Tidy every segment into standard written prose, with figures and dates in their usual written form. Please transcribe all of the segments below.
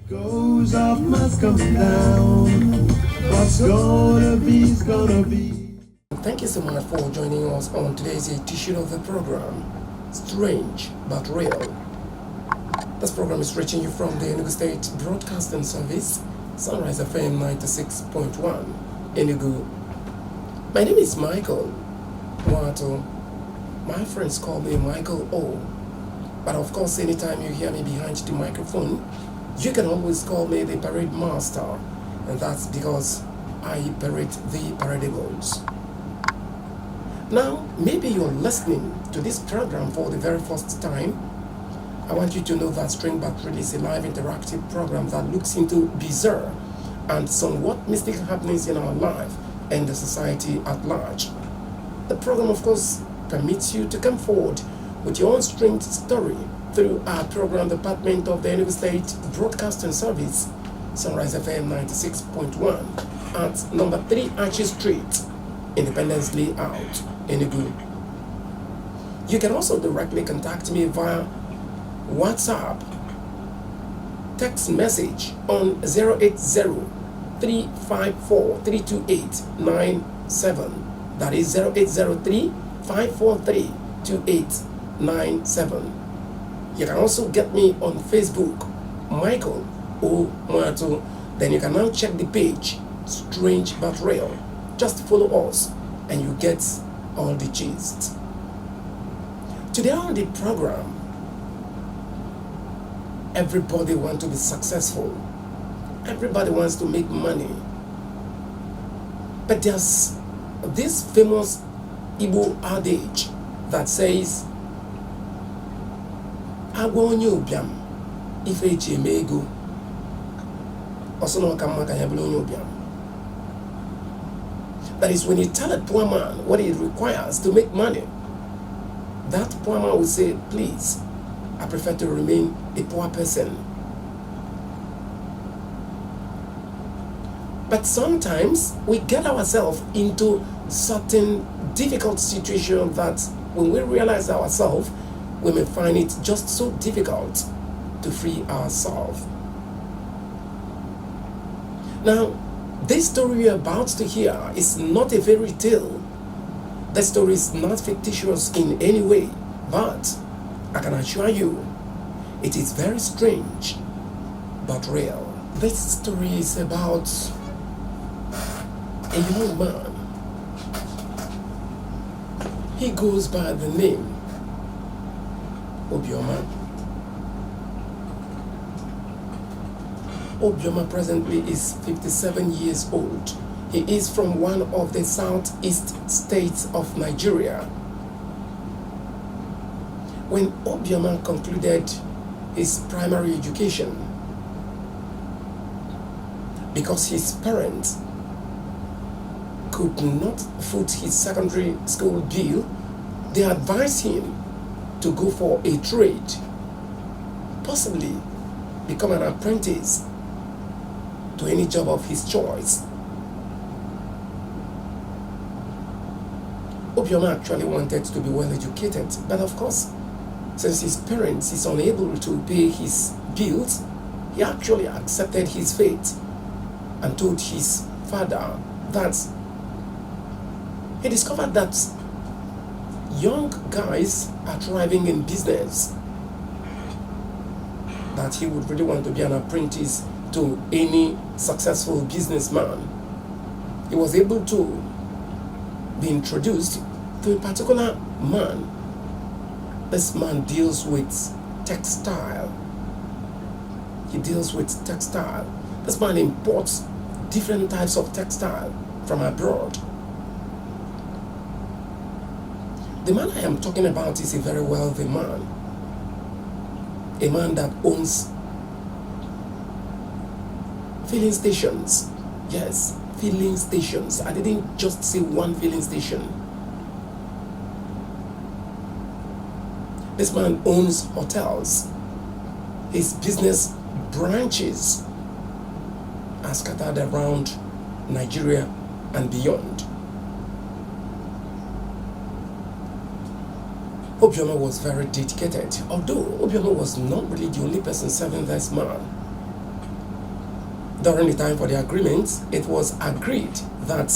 Goes up, must come down. What's gonna be is gonna be. Thank you so much for joining us on today's edition of the program, Strange But Real. This program is reaching you from the Enugu State Broadcasting Service, Sunrise FM 96.1, Enugu. My name is Michael Wato. My friends call me Michael O. But of course, anytime you hear me behind the microphone, you can always call me the Parade Master, and that's because I parade the paradables. Now, maybe you're listening to this program for the very first time. I want you to know that Strange But Real is a live interactive program that looks into bizarre and somewhat mystical happenings in our life and the society at large. The program, of course, permits you to come forward with your own strange story through our program department of the Enugu State Broadcasting Service, Sunrise FM 96.1, at number 3 Archie Street, Independence Layout, Enugu. You can also directly contact me via WhatsApp, text message on 080-354-32897. That is 0803-543-2897. You can also get me on Facebook, Michael O. Mato. Then you can now check the page, Strange But Real. Just follow us and you get all the gist. Today on the program, everybody wants to be successful. Everybody wants to make money. But there's this famous Igbo adage that says, agwa onye ụbịam ife eji eme ego ọsọ na ọka mma ka ya bụrụ onye ụbịam. That is, when you tell a poor man what it requires to make money, that poor man will say, please, I prefer to remain a poor person. But sometimes we get ourselves into certain difficult situations that when we realize ourselves, we may find it just so difficult to free ourselves. Now, this story you're about to hear is not a fairy tale. The story is not fictitious in any way, but I can assure you, it is very strange but real. This story is about a young man. He goes by the name Obioma. Obioma presently is 57 years old. He is from one of the southeast states of Nigeria. When Obioma concluded his primary education, because his parents could not foot his secondary school bill, they advised him to go for a trade, possibly become an apprentice to any job of his choice. Obioma actually wanted to be well educated, but of course, since his parents is unable to pay his bills, he actually accepted his fate and told his father that he discovered that young guys are thriving in business, that he would really want to be an apprentice to any successful businessman. He was able to be introduced to a particular man. This man deals with textile. He deals with textile. This man imports different types of textile from abroad. The man I am talking about is a very wealthy man. A man that owns filling stations. Yes, filling stations. I didn't just say one filling station. This man owns hotels. His business branches are scattered around Nigeria and beyond. Obioma was very dedicated, although Obioma was not really the only person serving this man. During the time for the agreement, it was agreed that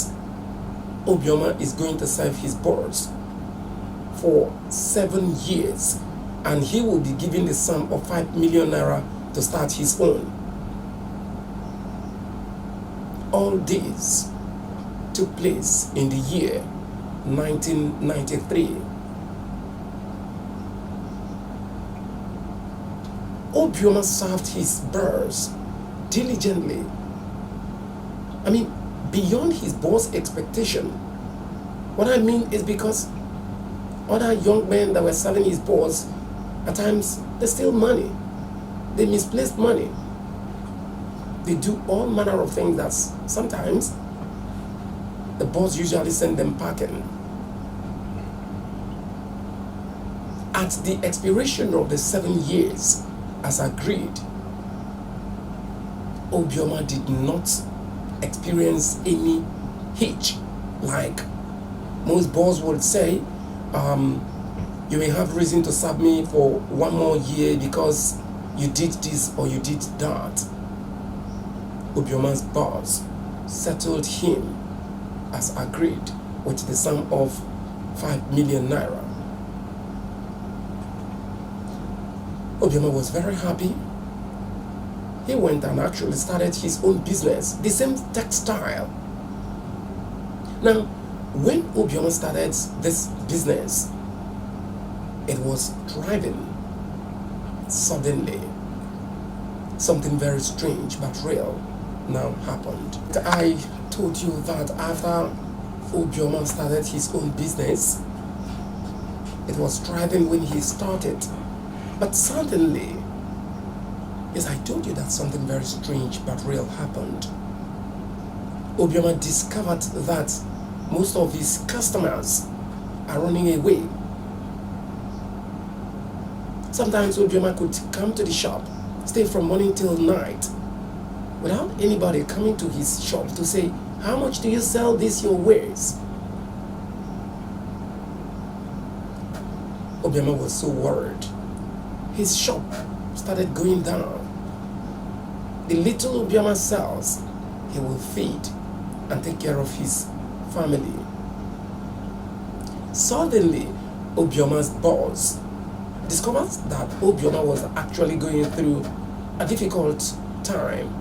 Obioma is going to serve his boss for 7 years, and he will be given the sum of 5 million naira to start his own. All this took place in the year 1993. Obioma served his boss diligently. I mean, beyond his boss' expectation. What I mean is because other young men that were serving his boss, at times they steal money, they misplaced money, they do all manner of things that sometimes the boss usually send them packing. At the expiration of the 7 years, as agreed, Obioma did not experience any hitch. Like most boss would say, you may have reason to serve me for 1 more year because you did this or you did that. Obioma's boss settled him as agreed with the sum of 5 million naira. Obioma was very happy. He went and actually started his own business, the same textile. Now, when Obioma started this business, it was thriving. Suddenly, something very strange but real now happened. I told you that after Obioma started his own business, it was thriving when he started. But suddenly, yes, I told you that something very strange but real happened. Obioma discovered that most of his customers are running away. Sometimes Obioma could come to the shop, stay from morning till night, without anybody coming to his shop to say, how much do you sell this your wares? Obioma was so worried. His shop started going down. The little Obioma sells, he will feed and take care of his family. Suddenly, Obioma's boss discovered that Obioma was actually going through a difficult time,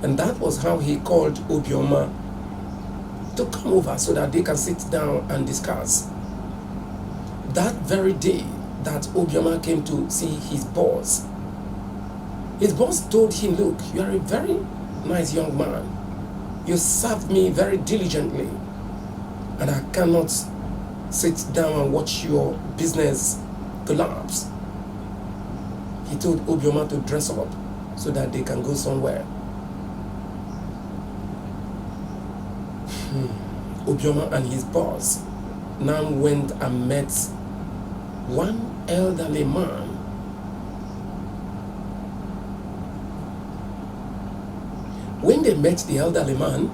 and that was how he called Obioma to come over so that they can sit down and discuss. That very day that Obioma came to see his boss told him, look, you are a very nice young man. You served me very diligently, and I cannot sit down and watch your business collapse. He told Obioma to dress up so that they can go somewhere. Obioma and his boss now went and met one elderly man. When they met the elderly man,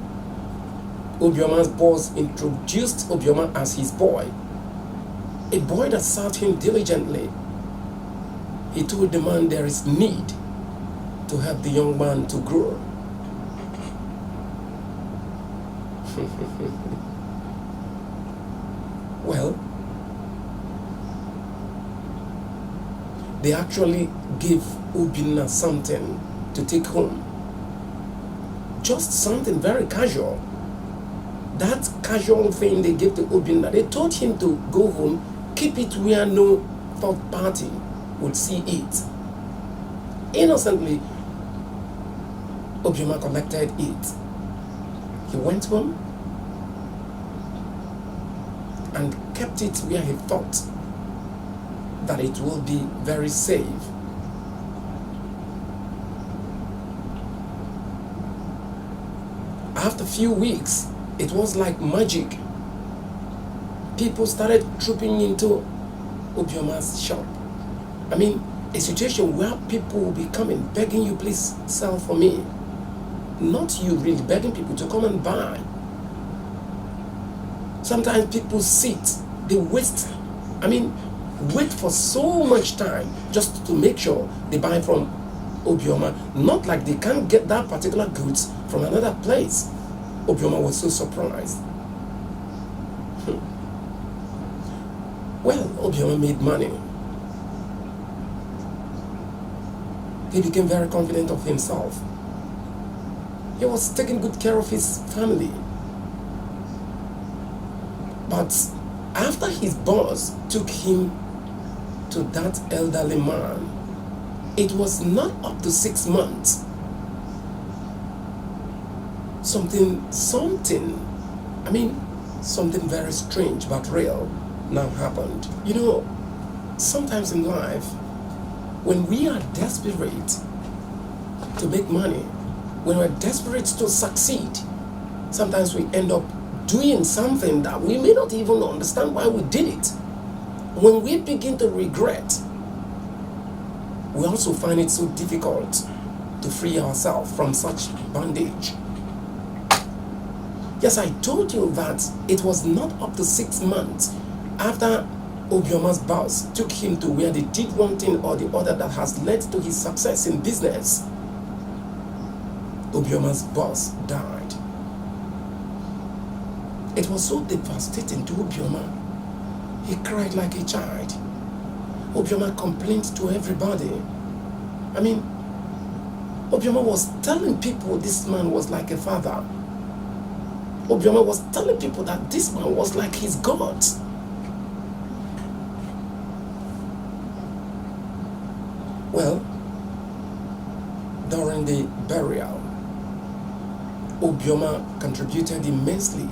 Obioma's boss introduced Obioma as his boy, a boy that served him diligently. He told the man there is need to help the young man to grow. Well, they actually gave Obina something to take home. Just something very casual. That casual thing they gave to Obina, they told him to go home, keep it where no third party would see it. Innocently, Obioma collected it. He went home and kept it where he thought that it will be very safe. After a few weeks, it was like magic. People started trooping into Obioma's shop. I mean, a situation where people will be coming, begging you, please sell for me. Not you really begging people to come and buy. Sometimes people sit, they wait for so much time just to make sure they buy from Obioma, not like they can't get that particular goods from another place. Obioma was so surprised. Well, Obioma made money. He became very confident of himself. He was taking good care of his family. But after his boss took him to that elderly man, it was not up to 6 months. Something very strange but real now happened. You know, sometimes in life, when we are desperate to make money, when we're desperate to succeed, sometimes we end up doing something that we may not even understand why we did it. When we begin to regret, we also find it so difficult to free ourselves from such bondage. Yes, I told you that it was not up to 6 months after Obioma's boss took him to where they did one thing or the other that has led to his success in business. Obioma's boss died. It was so devastating to Obioma. He cried like a child. Obioma complained to everybody. Obioma was telling people this man was like a father. Obioma was telling people that this man was like his God. Well, during the burial, Obioma contributed immensely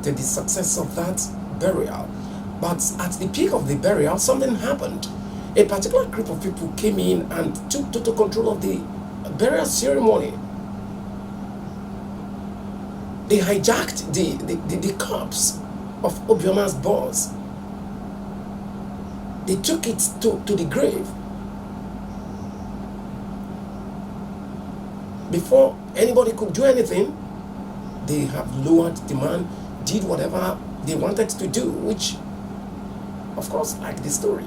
to the success of that burial. But at the peak of the burial, something happened. A particular group of people came in and took total control of the burial ceremony. They hijacked the corpse of Obioma's boss. They took it to the grave. Before anybody could do anything, they have lowered the man, did whatever they wanted to do, which, of course, like the story,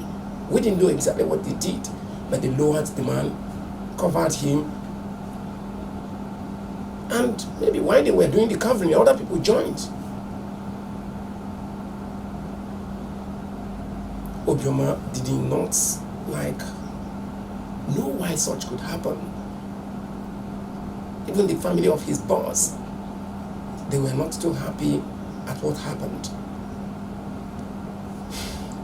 we didn't know exactly what they did, but they lowered the man, covered him, and maybe while they were doing the covering, other people joined. Obioma did not know why such could happen. Even the family of his boss, they were not too happy at what happened.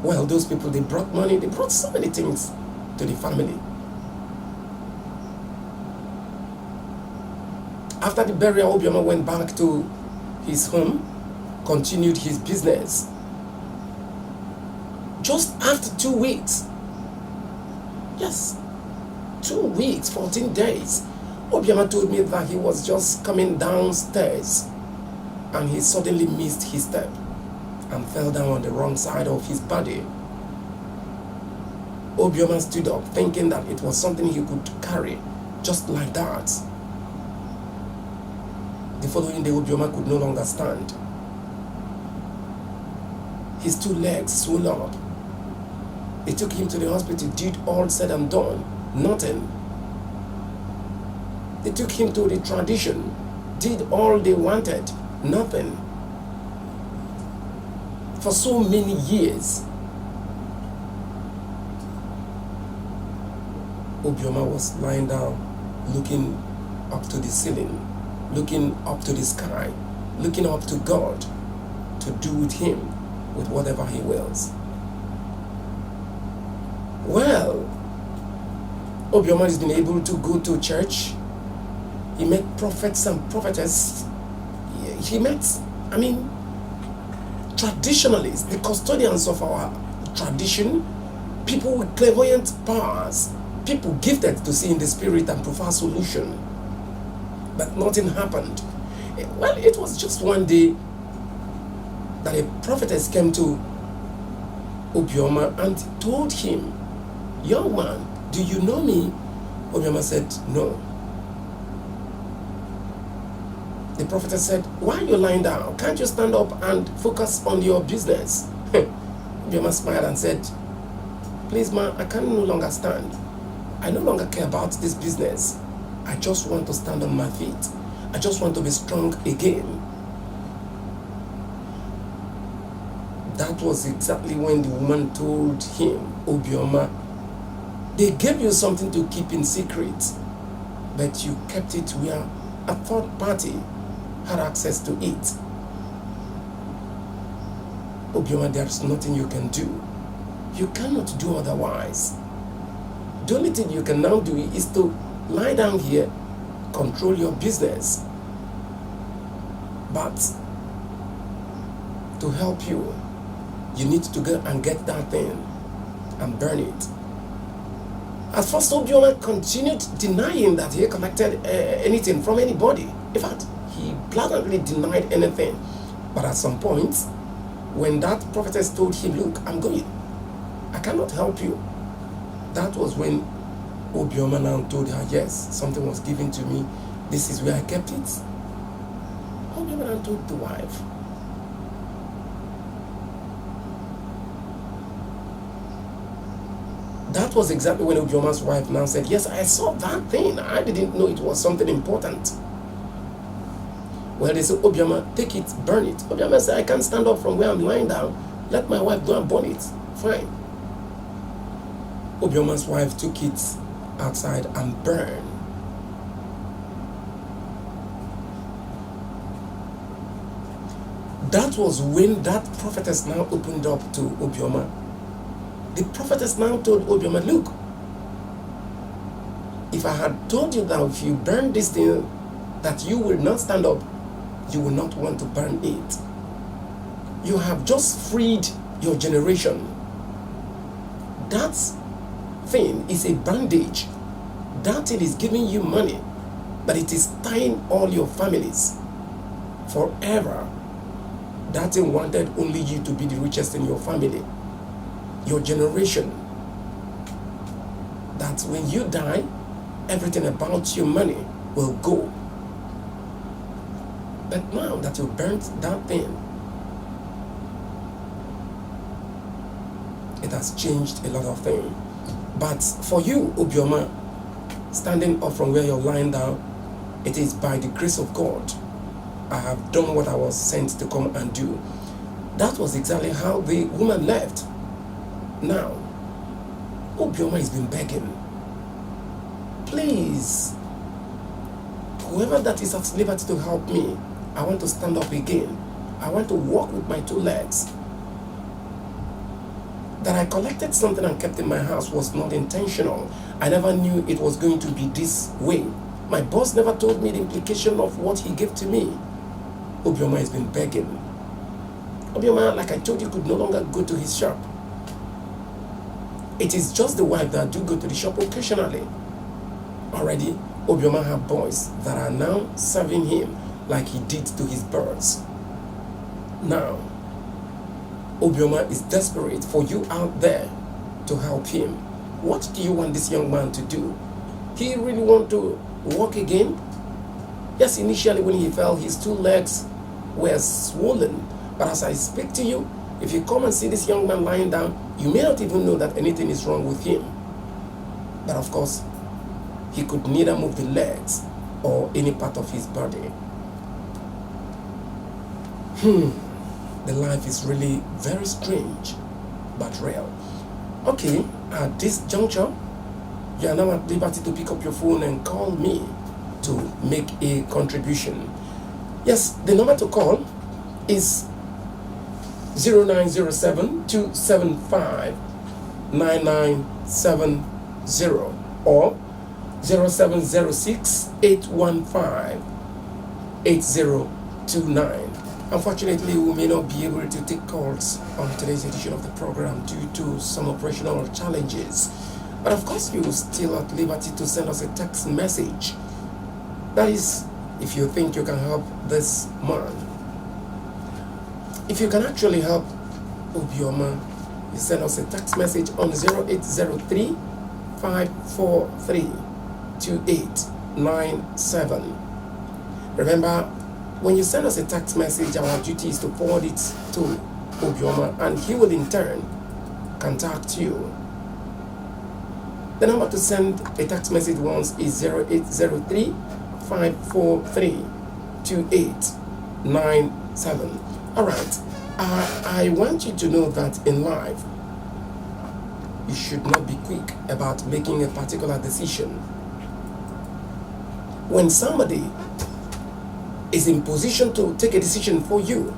Well, those people, they brought money, they brought so many things to the family. After the burial, Obioma went back to his home, continued his business. Just after 2 weeks, yes, 2 weeks, 14 days, Obioma told me that he was just coming downstairs and he suddenly missed his step and fell down on the wrong side of his body. Obioma stood up thinking that it was something he could carry, just like that. The following day, Obioma could no longer stand. His 2 legs swelled up. They took him to the hospital, did all said and done, nothing. They took him to the tradition, did all they wanted, nothing. For so many years, Obioma was lying down, looking up to the ceiling, looking up to the sky, looking up to God to do with him, with whatever he wills. Well, Obioma has been able to go to church. He met prophets and prophetess. He met, traditionalists, the custodians of our tradition, people with clairvoyant powers, people gifted to see in the spirit and provide solution. But nothing happened. Well, it was just one day that a prophetess came to Obioma and told him, "Young man, do you know me?" Obioma said, "No." The prophetess said, "Why are you lying down? Can't you stand up and focus on your business?" Obioma smiled and said, "Please, ma, I can no longer stand." I no longer care about this business. I just want to stand on my feet. I just want to be strong again. That was exactly when the woman told him, Obioma, they gave you something to keep in secret, but you kept it where a third party had access to it. Obioma, there's nothing you can do. You cannot do otherwise. The only thing you can now do is to lie down here, control your business. But to help you, you need to go and get that thing and burn it. At first, Obioma continued denying that he collected anything from anybody. In fact, he blatantly denied anything. But at some point, when that prophetess told him, look, I'm going, I cannot help you. That was when Obioma now told her, yes, something was given to me. This is where I kept it. Obioma now told the wife. That was exactly when Obioma's wife now said, yes, I saw that thing. I didn't know it was something important. Well, they said, Obioma, take it, burn it. Obioma said, I can't stand up from where I'm lying down. Let my wife go and burn it. Fine. Obioma's wife took it outside and burned. That was when that prophetess now opened up to Obioma. The prophetess now told Obioma, look, if I had told you that if you burn this thing, that you will not stand up, you will not want to burn it. You have just freed your generation. That thing is a bandage. That thing is giving you money, but it is tying all your families forever. That thing wanted only you to be the richest in your family, your generation. That when you die, everything about your money will go. But now that you burnt that thing, it has changed a lot of things. But for you, Obioma, standing up from where you're lying down, it is by the grace of God I have done what I was sent to come and do. That was exactly how the woman left. Now, Obioma has been begging, please, whoever that is at liberty to help me, I want to stand up again. I want to walk with my two legs. That I collected something and kept in my house was not intentional. I never knew it was going to be this way. My boss never told me the implication of what he gave to me. Obioma has been begging. Obioma, like I told you, could no longer go to his shop. It is just the wife that do go to the shop occasionally. Already, Obioma have boys that are now serving him like he did to his birds. Now, Obioma is desperate for you out there to help him. What do you want this young man to do? He really want to walk again? Yes, initially when he fell, his two legs were swollen. But as I speak to you, if you come and see this young man lying down, you may not even know that anything is wrong with him. But of course, he could neither move the legs or any part of his body. The life is really very strange, but real. Okay, at this juncture, you are now at liberty to pick up your phone and call me to make a contribution. Yes, the number to call is 0907-275-9970 or 0706-815-8029. Unfortunately, we may not be able to take calls on today's edition of the program due to some operational challenges. But of course, you are still at liberty to send us a text message. That is, if you think you can help this man. If you can actually help Obioma, you send us a text message on 0803-543-2897. Remember, when you send us a text message, our duty is to forward it to Obioma, and he will in turn contact you. The number to send a text message once is 0803 543 2897. All right. I want you to know that in life, you should not be quick about making a particular decision. When somebody is in position to take a decision for you,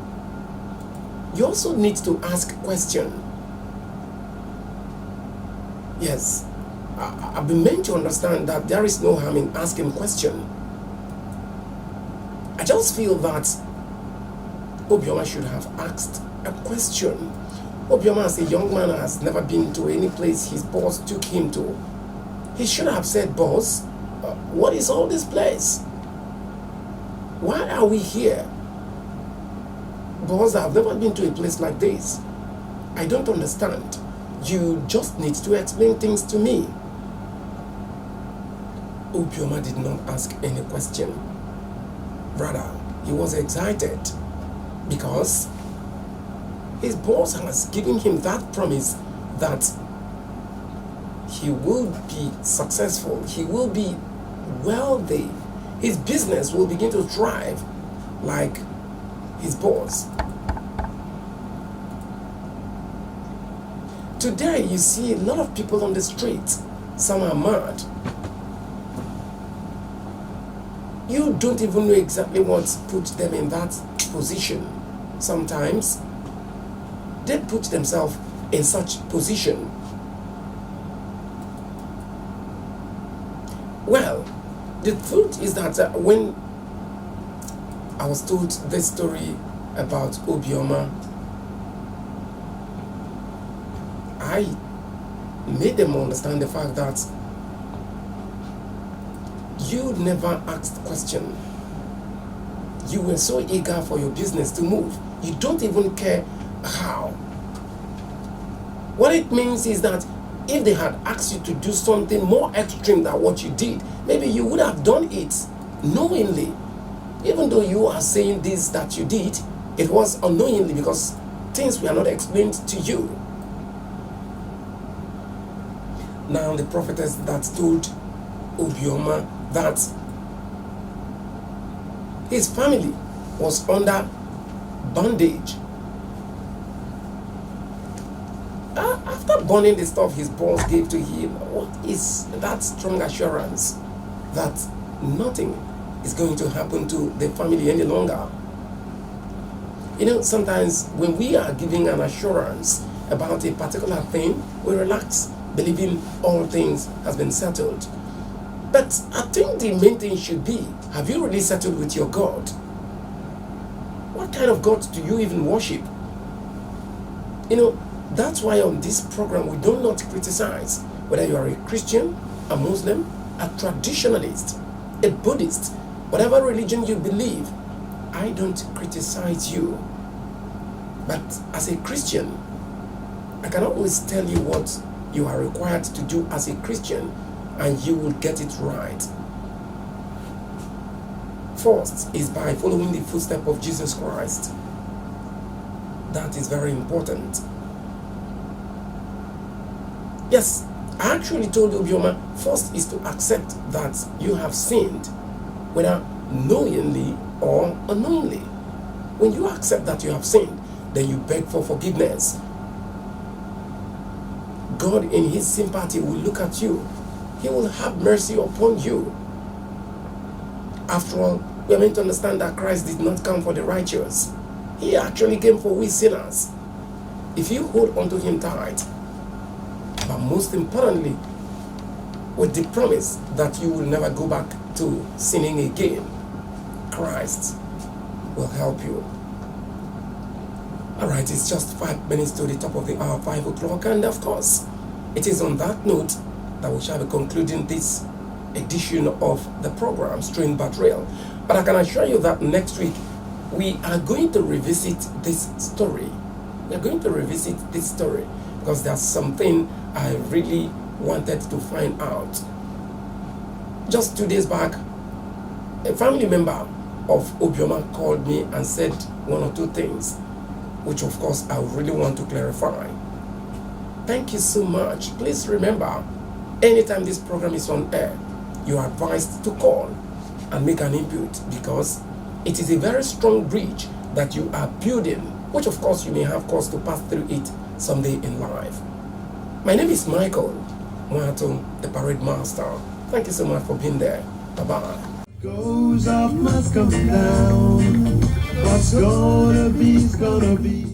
you also need to ask a question. Yes, I've been meant to understand that there is no harm in asking a question. I just feel that Obioma should have asked a question. Obioma, as a young man, has never been to any place his boss took him to. He should have said, boss, what is all this place? Why are we here? Boss, I've never been to a place like this. I don't understand. You just need to explain things to me. Obioma did not ask any question. Rather, he was excited because his boss has given him that promise that he will be successful, he will be wealthy, his business will begin to thrive like his boss. Today, you see a lot of people on the street. Some are mad. You don't even know exactly what put them in that position. Sometimes, they put themselves in such position. Well, the truth is that when I was told this story about Obioma, I made them understand the fact that you never asked question. You were so eager for your business to move. You don't even care how. What it means is that if they had asked you to do something more extreme than what you did, maybe you would have done it knowingly. Even though you are saying this that you did, it was unknowingly because things were not explained to you. Now the prophetess that told Obioma that his family was under bondage. After burning the stuff his boss gave to him, what is that strong assurance that nothing is going to happen to the family any longer? You know, sometimes when we are giving an assurance about a particular thing, we relax, believing all things has been settled. But I think the main thing should be, have you really settled with your God? What kind of God do you even worship? You know, that's why on this program we do not criticize whether you are a Christian, a Muslim, a traditionalist, a Buddhist, whatever religion you believe. I don't criticize you. But as a Christian, I can always tell you what you are required to do as a Christian, and you will get it right. First is by following the footsteps of Jesus Christ. That is very important. Yes, I actually told Obioma, first is to accept that you have sinned, whether knowingly or unknowingly. When you accept that you have sinned, then you beg for forgiveness. God in his sympathy will look at you. He will have mercy upon you. After all, we are meant to understand that Christ did not come for the righteous. He actually came for we sinners. If you hold onto him tight, but most importantly, with the promise that you will never go back to sinning again, Christ will help you. All right, it's just 5 minutes to the top of the hour, 5 o'clock, and of course, it is on that note that we shall be concluding this edition of the program, Strange But Real. But I can assure you that next week, we are going to revisit this story. We are going to revisit this story because there's something I really wanted to find out. Just 2 days back, a family member of Obioma called me and said one or two things, which of course I really want to clarify. Thank you so much. Please remember, Anytime this program is on air, you are advised to call and make an input because it is a very strong bridge that you are building, which of course you may have cause to pass through it someday in life. My name is Michael Mwato, the Parade Master. Thank you so much for being there. Bye-bye. Goes up, must come down. What's gonna be is gonna be.